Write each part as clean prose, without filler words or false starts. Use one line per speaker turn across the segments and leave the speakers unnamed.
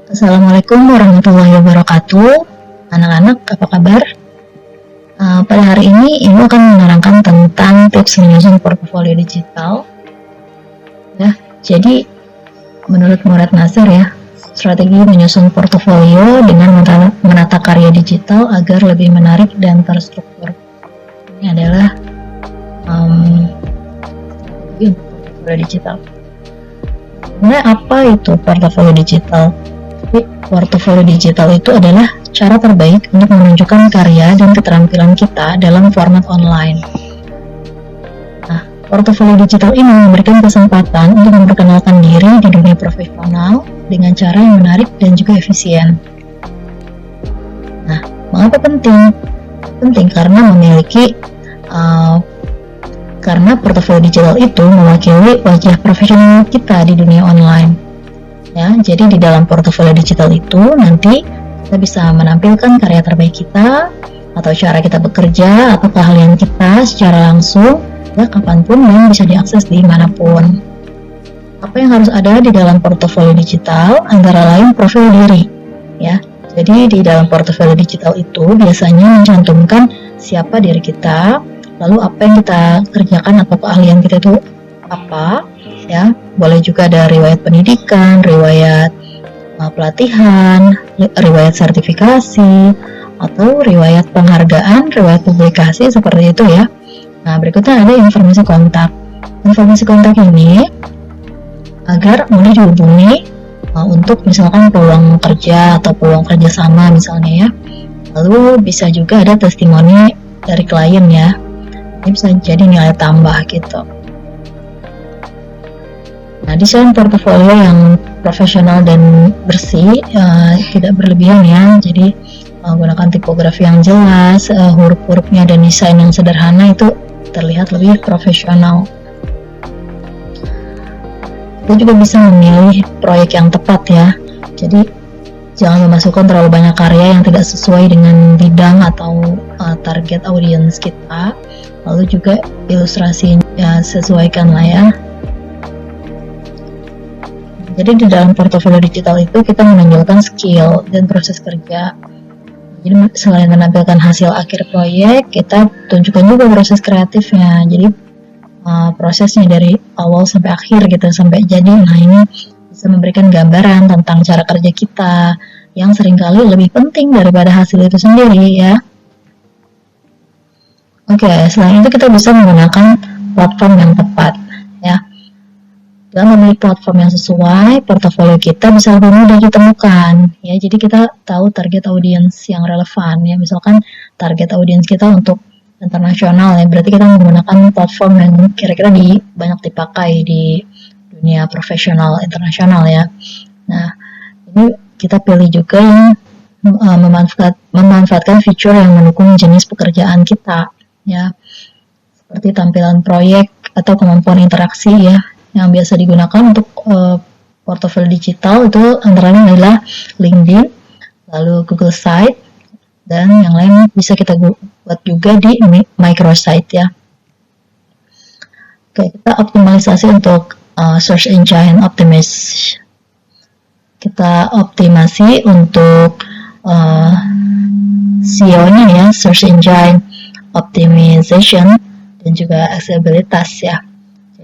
Assalamualaikum warahmatullahi wabarakatuh. Anak-anak, apa kabar? Pada hari ini Ibu akan menerangkan tentang tips menyusun portofolio digital. Ya, jadi menurut Murad Nasir ya, strategi menyusun portofolio dengan menata karya digital agar lebih menarik dan terstruktur. Ini adalah strategi untuk portofolio digital. Sebenarnya apa itu portofolio digital? Portofolio digital itu adalah cara terbaik untuk menunjukkan karya dan keterampilan kita dalam format online. Nah, portofolio digital ini memberikan kesempatan untuk memperkenalkan diri di dunia profesional dengan cara yang menarik dan juga efisien. Nah, mengapa penting? Penting karena portofolio digital itu mewakili wajah profesional kita di dunia online. Ya, jadi di dalam portofolio digital itu nanti kita bisa menampilkan karya terbaik kita atau cara kita bekerja atau keahlian kita secara langsung ya kapanpun dan bisa diakses dimanapun. Apa yang harus ada di dalam portofolio digital? Antara lain profil diri ya. Jadi di dalam portofolio digital itu biasanya mencantumkan siapa diri kita, lalu apa yang kita kerjakan atau keahlian kita itu apa ya. Boleh juga ada riwayat pendidikan, riwayat pelatihan, riwayat sertifikasi, atau riwayat penghargaan, riwayat publikasi seperti itu ya. Nah, berikutnya ada informasi kontak. Informasi kontak ini agar mudah dihubungi untuk misalkan peluang kerja atau peluang kerjasama misalnya ya. Lalu bisa juga ada testimoni dari klien ya. Ini bisa jadi nilai tambah gitu. Nah, desain portofolio yang profesional dan bersih, tidak berlebihan ya. Jadi gunakan tipografi yang jelas, huruf-hurufnya dan desain yang sederhana itu terlihat lebih profesional. Kita juga bisa memilih proyek yang tepat ya. Jadi jangan memasukkan terlalu banyak karya yang tidak sesuai dengan bidang atau target audiens kita. Lalu juga ilustrasinya sesuaikan lah ya. Jadi di dalam portofolio digital itu kita menonjolkan skill dan proses kerja. Jadi selain menampilkan hasil akhir proyek, kita tunjukkan juga proses kreatifnya. Jadi prosesnya dari awal sampai akhir gitu, sampai jadi. Nah, ini bisa memberikan gambaran tentang cara kerja kita yang seringkali lebih penting daripada hasil itu sendiri ya. Oke, selain itu kita bisa menggunakan platform yang tepat ya. Dengan memilih platform yang sesuai, portofolio kita bisa lebih mudah ditemukan ya. Jadi kita tahu target audiens yang relevan ya. Misalkan target audiens kita untuk internasional ya, berarti kita menggunakan platform yang kira-kira banyak dipakai di dunia profesional internasional ya. Nah, ini kita pilih juga yang memanfaatkan fitur yang mendukung jenis pekerjaan kita ya. Seperti tampilan proyek atau kemampuan interaksi ya. Yang biasa digunakan untuk portofolio digital itu antara lain adalah LinkedIn, lalu Google Site, dan yang lain bisa kita buat juga di microsite ya. Oke, kita optimalisasi untuk search engine optimization. Kita optimasi untuk SEO-nya ya, search engine optimization, dan juga aksesibilitas ya.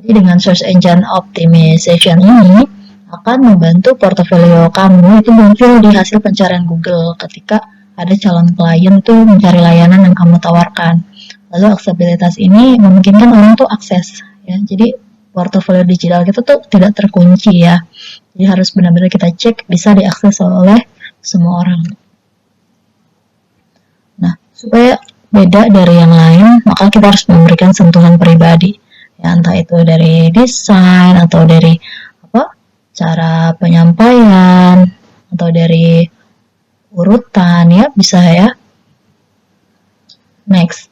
Jadi dengan search engine optimization ini akan membantu portofolio kamu itu muncul di hasil pencarian Google ketika ada calon klien tuh mencari layanan yang kamu tawarkan. Lalu aksesibilitas ini memungkinkan orang tuh akses ya. Jadi portofolio digital kita tuh tidak terkunci ya. Jadi harus benar-benar kita cek bisa diakses oleh semua orang. Nah, supaya beda dari yang lain, maka kita harus memberikan sentuhan pribadi. Ya, entah itu dari desain atau dari cara penyampaian atau dari urutan ya, bisa ya. Next,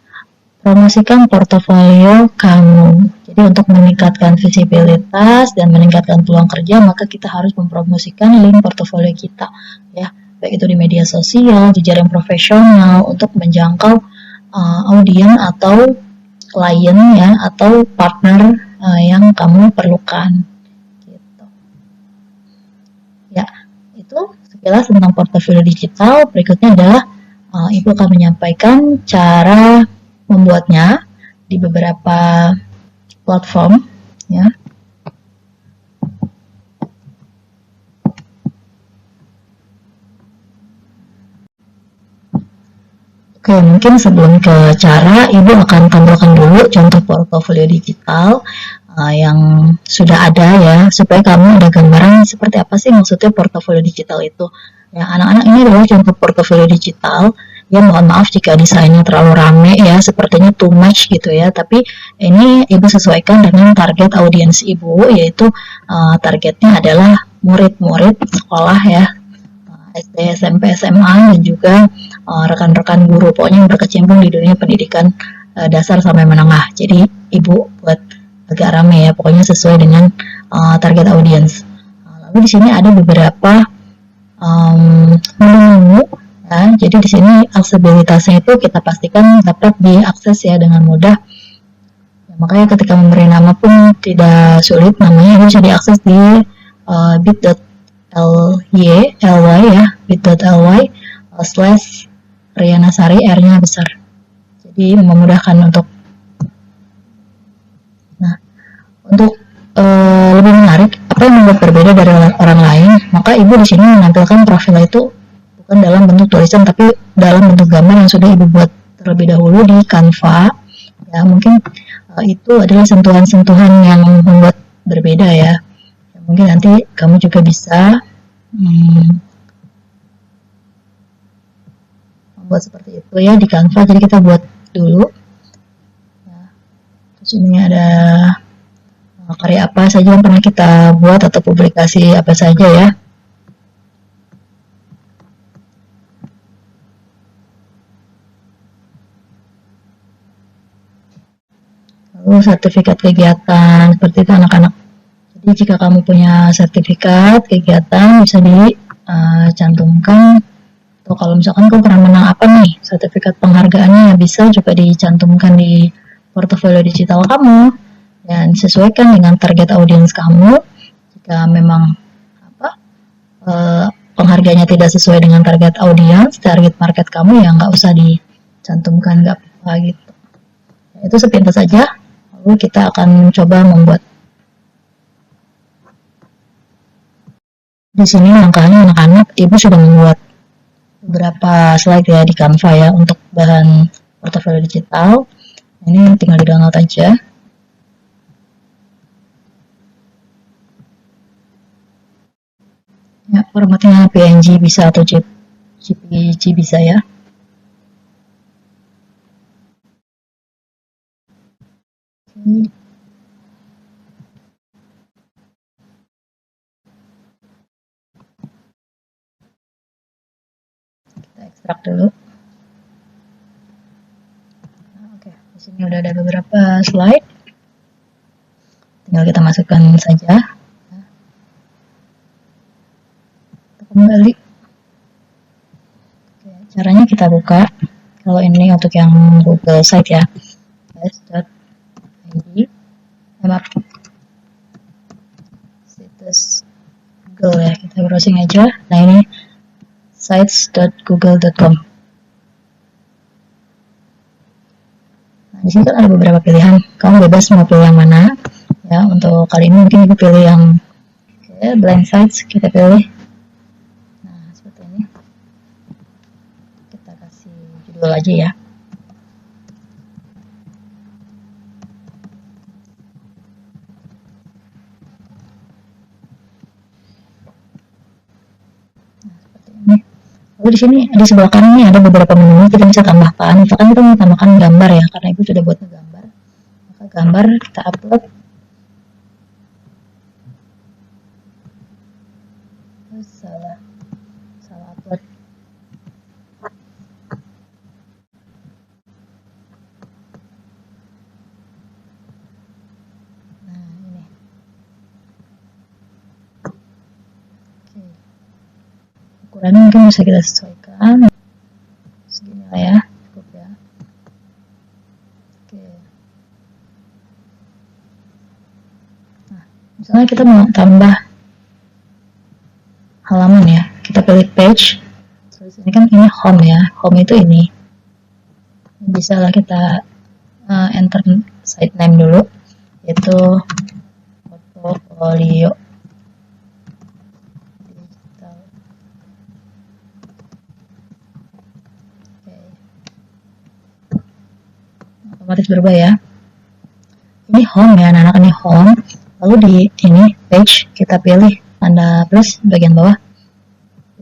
promosikan portofolio kamu. Jadi untuk meningkatkan visibilitas dan meningkatkan peluang kerja, maka kita harus mempromosikan link portofolio kita ya, baik itu di media sosial, jejaring profesional untuk menjangkau audiens atau klien ya atau partner yang kamu perlukan gitu. Ya, itu sekilas tentang portofolio digital. Berikutnya adalah Ibu akan menyampaikan cara membuatnya di beberapa platform, ya. Oke, mungkin sebelum ke cara, Ibu akan tampilkan dulu contoh portofolio digital yang sudah ada ya, supaya kamu ada gambaran seperti apa sih maksudnya portofolio digital itu. Ya, anak-anak, ini adalah contoh portofolio digital. Ya, mohon maaf jika desainnya terlalu rame ya, sepertinya too much gitu ya. Tapi ini Ibu sesuaikan dengan target audiens Ibu, yaitu targetnya adalah murid-murid sekolah ya, SD, SMP, SMA, dan juga rekan-rekan guru, pokoknya yang berkecimpung di dunia pendidikan dasar sampai menengah. Jadi Ibu buat agak rame ya, pokoknya sesuai dengan target audiens. Lalu di sini ada beberapa menu-menu ya, jadi di sini aksesibilitasnya itu kita pastikan dapat diakses ya dengan mudah. Ya, makanya ketika memberi nama pun tidak sulit, namanya bisa diakses di bit.ly ya, bit.ly slash Riana Sari, R-nya besar. Jadi memudahkan untuk lebih menarik, apa yang membuat berbeda dari orang lain, maka Ibu di sini menampilkan profil itu bukan dalam bentuk tulisan tapi dalam bentuk gambar yang sudah Ibu buat terlebih dahulu di Canva. Ya, mungkin itu adalah sentuhan-sentuhan yang membuat berbeda ya. Mungkin nanti kamu juga bisa membuat seperti itu ya di Canva. Jadi kita buat dulu ya. Terus ini ada karya apa saja yang pernah kita buat atau publikasi apa saja ya. Lalu sertifikat kegiatan, seperti itu anak-anak. Jadi jika kamu punya sertifikat kegiatan bisa dicantumkan, atau kalau misalkan kamu pernah menang apa nih, sertifikat penghargaannya bisa juga dicantumkan di portofolio digital kamu, dan sesuaikan dengan target audiens kamu. Jika memang penghargaannya tidak sesuai dengan target audiens, target market kamu, ya nggak usah dicantumkan, nggak apa-apa gitu. Itu sepintas saja. Lalu kita akan coba membuat. Di sini langkahnya anak-anak, Ibu sudah membuat beberapa slide ya di Canva ya untuk bahan portofolio digital. Ini tinggal di-download aja. Ya, formatnya PNG bisa atau JPG bisa ya. Kita ekstrak dulu. Oke, di sini udah ada beberapa slide. Tinggal kita masukkan saja. Kembali. Oke, caranya kita buka. Kalau ini untuk yang Google Site ya, s.id, map situs Google ya, kita browsing aja. Nah ini sites.google.com. Nah di sini kan ada beberapa pilihan, kamu bebas mau pilih yang mana. Ya untuk kali ini mungkin Ibu pilih yang blank sites, kita pilih. Nah seperti ini. Kita kasih judul aja ya. Lalu di sini di sebelah kanan ini ada beberapa menu, kita bisa tambahkan. Misalkan kita mau tambahkan gambar ya, karena Ibu sudah buat gambar. Maka gambar kita upload. Salah upload. Nah ini. Oke. Ukurannya mungkin bisa kita sesuaikan. Segini lah ya, cukup ya. Oke. Nah, misalnya kita mau tambah halaman ya, kita pilih pilih page. Terus ini kan ini home ya, home itu ini. Bisa lah kita enter site name dulu, yaitu portfolio digital. Otomatis berubah ya. Ini home ya, anak-anak, ini home. Lalu di ini page kita pilih tanda plus bagian bawah.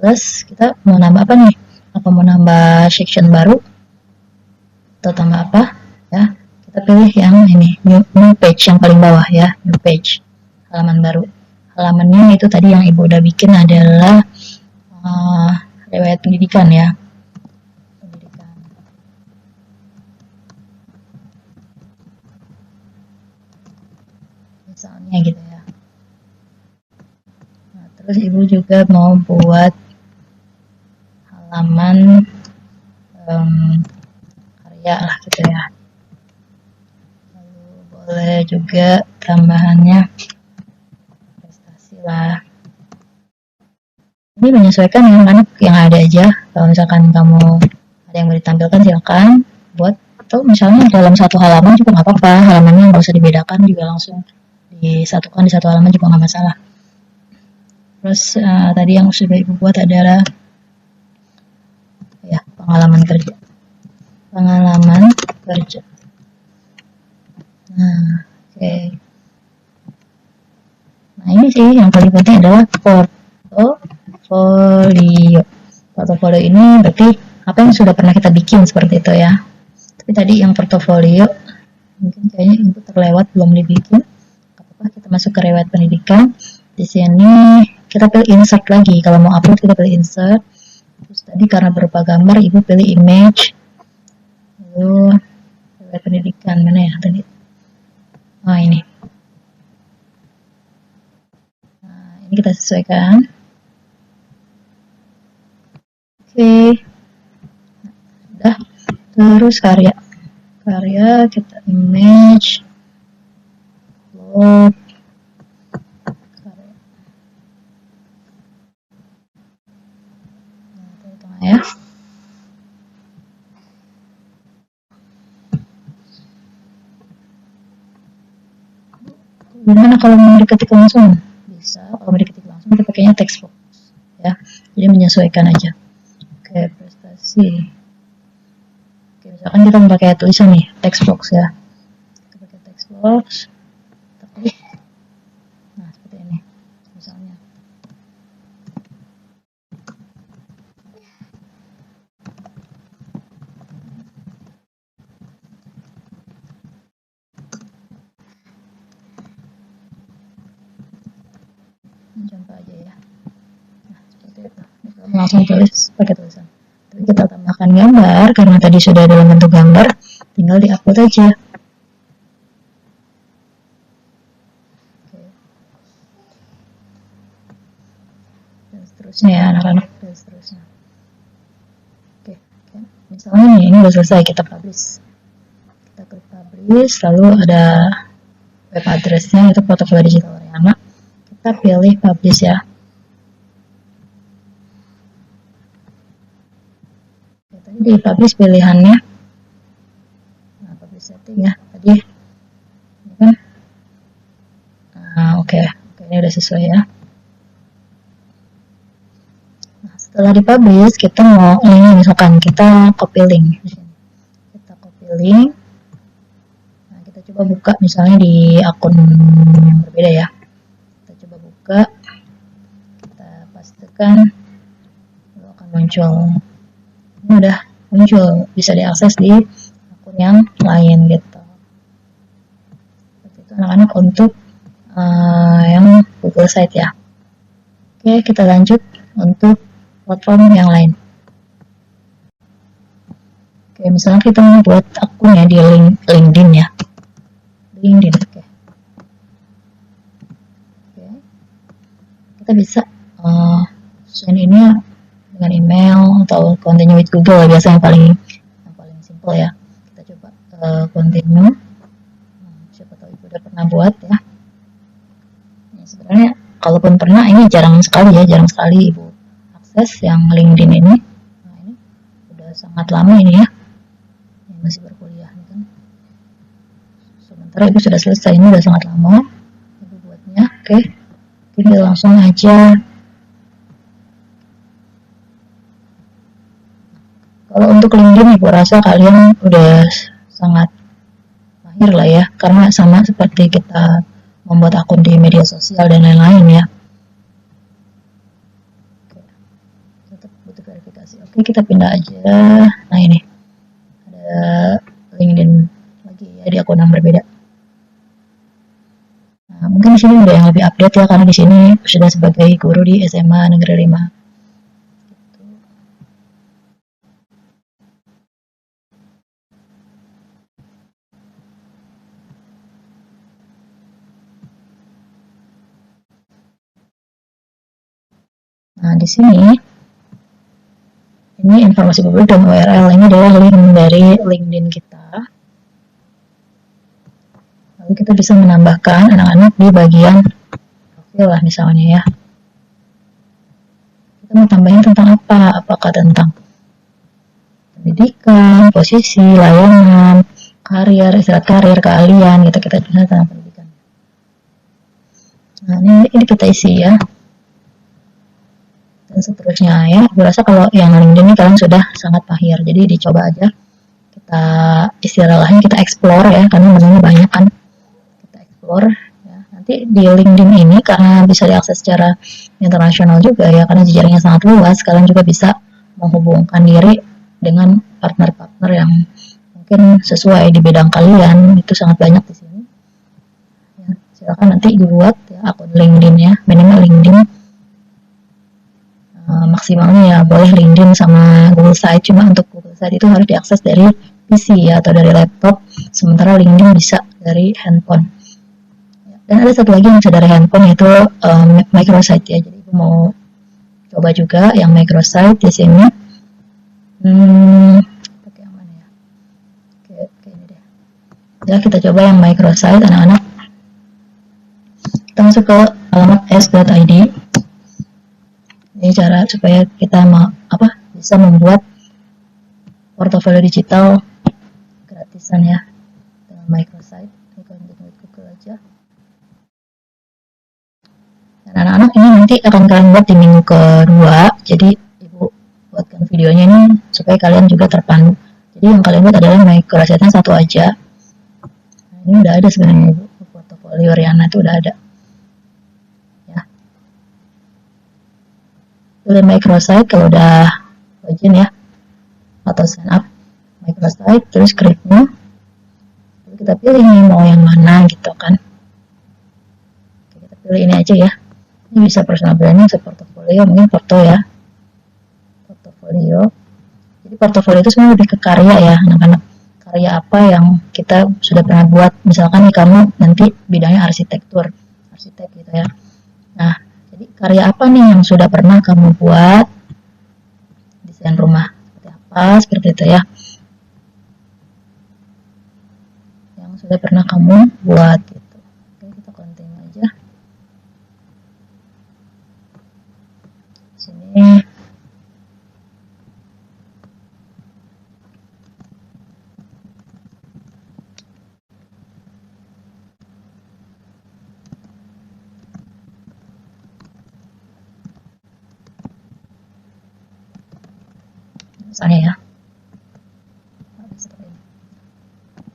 Plus kita mau nambah apa nih? Apa mau nambah section baru atau tambah apa? Ya, kita pilih yang ini new page yang paling bawah ya, new page, halaman baru. Halamannya itu tadi yang ibu udah bikin adalah riwayat pendidikan ya. Misalnya gitu ya. Nah, terus ibu juga mau buat halaman karya lah gitu ya. Lalu boleh juga tambahannya prestasi lah. Ini menyesuaikan dengan anak yang ada aja. Kalau misalkan kamu ada yang mau ditampilkan silakan buat, atau misalnya dalam satu halaman juga nggak apa-apa, halamannya nggak usah dibedakan, juga langsung disatukan di satu halaman juga nggak masalah. Terus tadi yang sudah ibu buat adalah ya pengalaman kerja. Nah, oke. Nah, ini sih yang paling penting adalah portofolio. Portofolio ini berarti apa yang sudah pernah kita bikin seperti itu ya. Tapi tadi yang portofolio mungkin kayaknya ibu terlewat, belum dibikin. Apa kita masuk ke riwayat pendidikan. Di sini kita pilih insert lagi. Kalau mau upload kita pilih insert. Terus tadi karena berupa gambar, ibu pilih image. Lalu riwayat pendidikan mana ya tadi? Oh ini. Nah, ini kita sesuaikan. Oke. Nah, terus karya kita image load karya. Nah, tengah ya. Gimana kalau mau diketik langsung? Bisa. Kalau mau diketik langsung kita pakainya text box ya. Jadi menyesuaikan aja. Oke, prestasi. Oke, misalkan kita memakai tulisan nih, text box ya. Kita pakai text box. Tapi nah seperti ini misalnya. Contoh aja ya. Nah, seperti itu. Langsung tulis pakai tulisan. Tapi kita tambahkan gambar karena tadi sudah dalam bentuk gambar, tinggal di-upload aja. Oke. Dan seterusnya ya anak-anak, dan seterusnya. Oke. Misalnya nih, ini udah selesai, kita publish. Kita klik publish, lalu ada web address-nya, itu portofolio digital Oriana. Kita pilih publish ya. Tadi di publish pilihannya, nah publish setting ya tadi, ini kan, oke, ini udah sesuai ya. Nah, setelah di publish kita mau ini misalkan kita copy link, kita copy link. Nah, kita coba buka misalnya di akun yang berbeda ya. Kita coba buka, kita pastikan, lalu akan muncul. Ini udah muncul, bisa diakses di akun yang lain gitu. Seperti itu anak-anak untuk yang Google Site ya. Oke, kita lanjut untuk platform yang lain. Oke, misalnya kita mau buat akun ya di LinkedIn ya. LinkedIn, oke. Kita bisa sign ini dengan email atau continue with Google, biasa yang paling simple ya. Kita coba continue. Siapa tahu ibu udah pernah buat ya. Ini sebenarnya kalaupun pernah, ini jarang sekali ibu akses yang LinkedIn ini. Nah, ini udah sangat lama ini ya, yang masih berkuliah ini kan. Sementara ibu sudah selesai, ini udah sangat lama ibu buatnya. Oke, kita langsung aja. Kalau untuk LinkedIn ibu rasa kalian udah sangat mahir lah ya, karena sama seperti kita membuat akun di media sosial dan lain-lain ya. Oke, tetap butuh verifikasi. Oke, kita pindah aja. Nah ini ada LinkedIn lagi ya di akun yang berbeda. Nah, mungkin di sini ada yang lebih update ya, karena di sini sudah sebagai guru di SMA Negeri 5. Nah, di sini ini informasi publik dan URL ini adalah link dari LinkedIn kita. Lalu kita bisa menambahkan anak-anak di bagian profil lah misalnya ya. Kita mau tambahin tentang apa? Apakah tentang pendidikan, posisi, layanan, karir, istirahat karir, keahlian gitu, kita bisa tentang pendidikan. Nah, ini kita isi ya. Dan seterusnya ya. Gue rasa kalau yang LinkedIn ini kalian sudah sangat mahir, jadi dicoba aja. Kita istilahnya kita explore ya, karena menunya banyak kan. Kita explore ya. Nanti di LinkedIn ini karena bisa diakses secara internasional juga ya, karena jejaringnya sangat luas, kalian juga bisa menghubungkan diri dengan partner-partner yang mungkin sesuai di bidang kalian. Itu sangat banyak di sini ya, silakan nanti dibuat ya akun LinkedIn ya, minimal LinkedIn, maksimalnya ya boleh LinkedIn sama Google Site. Cuma untuk Google Site itu harus diakses dari PC ya atau dari laptop, sementara LinkedIn bisa dari handphone. Dan ada satu lagi yang bisa dari handphone, yaitu microsite ya. Jadi aku mau coba juga yang microsite di sini. Pakai yang mana ya? Oke, ini deh. Ya, kita coba yang microsite anak-anak. Kita masuk ke alamat s.id. Ini cara supaya kita bisa membuat portofolio digital gratisan ya dengan microsite. Bukan dengan Google aja. Dan anak-anak ini nanti akan kalian buat di minggu kedua. Jadi ibu buatkan videonya ini supaya kalian juga terpandu. Jadi yang kalian buat adalah microsite-nya satu aja. Nah, ini udah ada sebenarnya ibu, portofolio Riana itu udah ada. Pilih microsite kalau udah login ya, atau sign up microsite, terus scriptnya kita pilih nih mau yang mana gitu kan. Oke, kita pilih ini aja ya. Ini bisa personal branding, portfolio, mungkin foto ya, portfolio. Jadi portfolio itu semua lebih ke karya ya anak-anak, karya apa yang kita sudah pernah buat. Misalkan nih kamu nanti bidangnya arsitek gitu ya. Nah, jadi karya apa nih yang sudah pernah kamu buat, desain rumah seperti apa, seperti itu ya, yang sudah pernah kamu buat gitu. Oke, kita continue aja. Sini misalnya ya.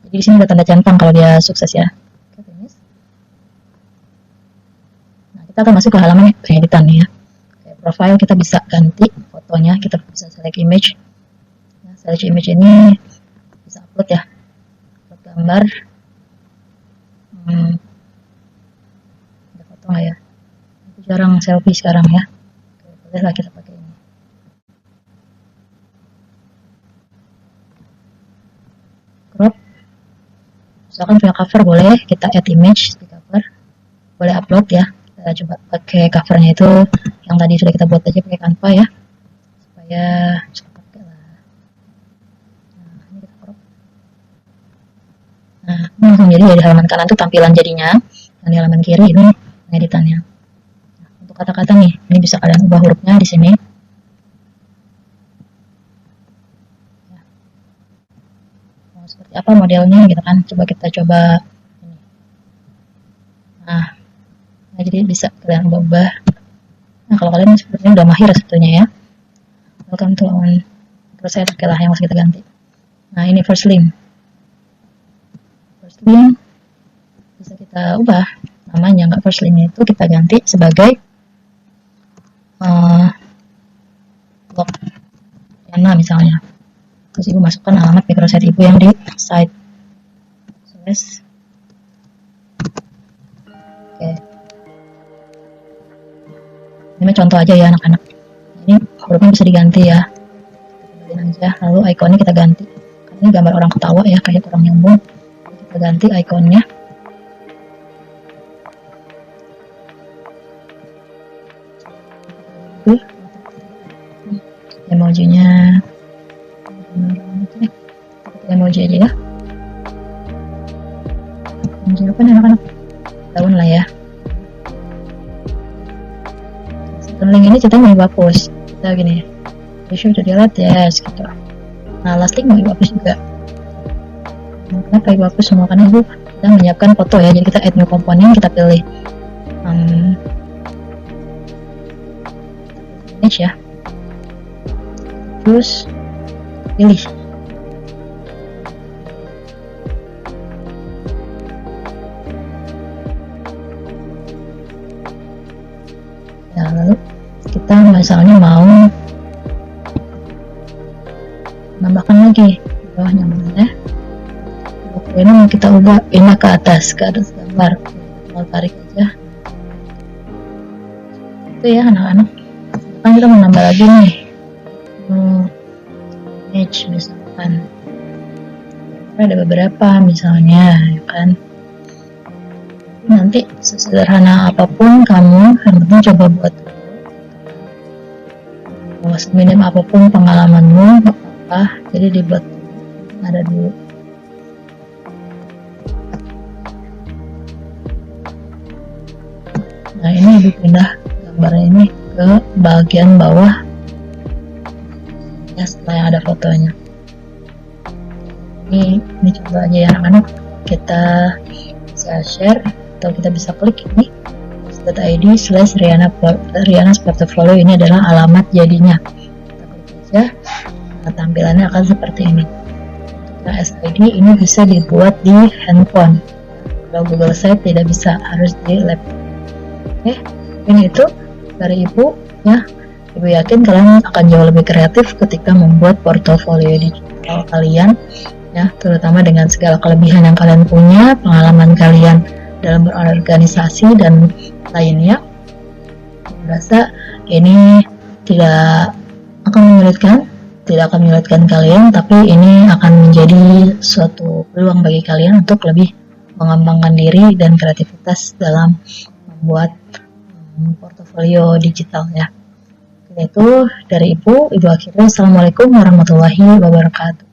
Jadi di sini ada tanda centang kalau dia sukses ya. Nah, kita akan masuk ke halaman pengeditan nih ya. Oke, profile kita bisa ganti fotonya, kita bisa select image. Nah, select image ini bisa upload ya, upload gambar. Ada foto nggak ya? Aku jarang selfie sekarang ya. Oke, bolehlah kita pakai ini. Crop. Misalkan punya cover boleh kita add image di cover, boleh upload ya. Kita coba pakai covernya itu yang tadi sudah kita buat aja pakai Canva ya, supaya bisa pakai lah. Nah, ini kita crop. Nah, ini langsung jadi di halaman kanan itu tampilan jadinya, dan di halaman kiri ini pengeditannya. Nah, untuk kata-kata nih, ini bisa kalian ubah hurufnya di sini. apa modelnya gitu kan. Coba kita coba ini. Nah, jadi bisa kalian ubah. Nah, kalau kalian sepertinya udah mahir sebetulnya ya. Welcome to on proses, oke lah yang harus kita ganti. Nah, ini first link. First link bisa kita ubah namanya, nggak first link itu kita ganti sebagai blog Yana misalnya. Terus ibu masukkan alamat microsite ibu yang di site slash. Oke, ini contoh aja ya anak-anak. Ini hurufnya bisa diganti ya, kita aja. Lalu ikonnya kita ganti, karena ini gambar orang ketawa ya, kayak orang nyambung. Kita ganti ikonnya. Emojinya emoji aja ya. Emoji apa nih anak-anak? Daun lah ya. Link ini ceritanya mau dihapus. Kita gini, be sure to delete, yes gitu. Nah, last link mau dihapus juga. Kenapa dihapus semua? Karena ibu kita menyiapkan foto ya, jadi kita add new component, kita pilih image ya, terus pilih ya, lalu kita misalnya mau nambahkan lagi di bawahnya ya. Ini mau kita ubah pindah ke atas gambar, mau tarik aja itu ya anak-anak. Kan kita mau nambah lagi nih image misalkan, ada beberapa misalnya ya kan. Nanti sesederhana apapun kamu yang penting coba buat dulu, seminim apapun pengalamanmu apa, jadi dibuat ada dulu. Nah, ini dipindah gambar ini ke bagian bawah ya, setelah yang ada fotonya. Ini coba aja ya anak-anak, kita bisa share atau kita bisa klik ini id/Riana's portfolio. Ini adalah alamat jadinya. Kita klik aja, nah, tampilannya akan seperti ini. Nah, SID ini bisa dibuat di handphone. Kalau Google Site tidak bisa, harus di laptop. Oke, ini itu dari ibu ya. Ibu yakin kalian akan jauh lebih kreatif ketika membuat portofolio digital kalian ya, terutama dengan segala kelebihan yang kalian punya, pengalaman kalian dalam berorganisasi dan lainnya. Merasa ini tidak akan menyulitkan kalian, tapi ini akan menjadi suatu peluang bagi kalian untuk lebih mengembangkan diri dan kreativitas dalam membuat portofolio digital ya. Itu dari ibu akhirnya. Assalamualaikum warahmatullahi wabarakatuh.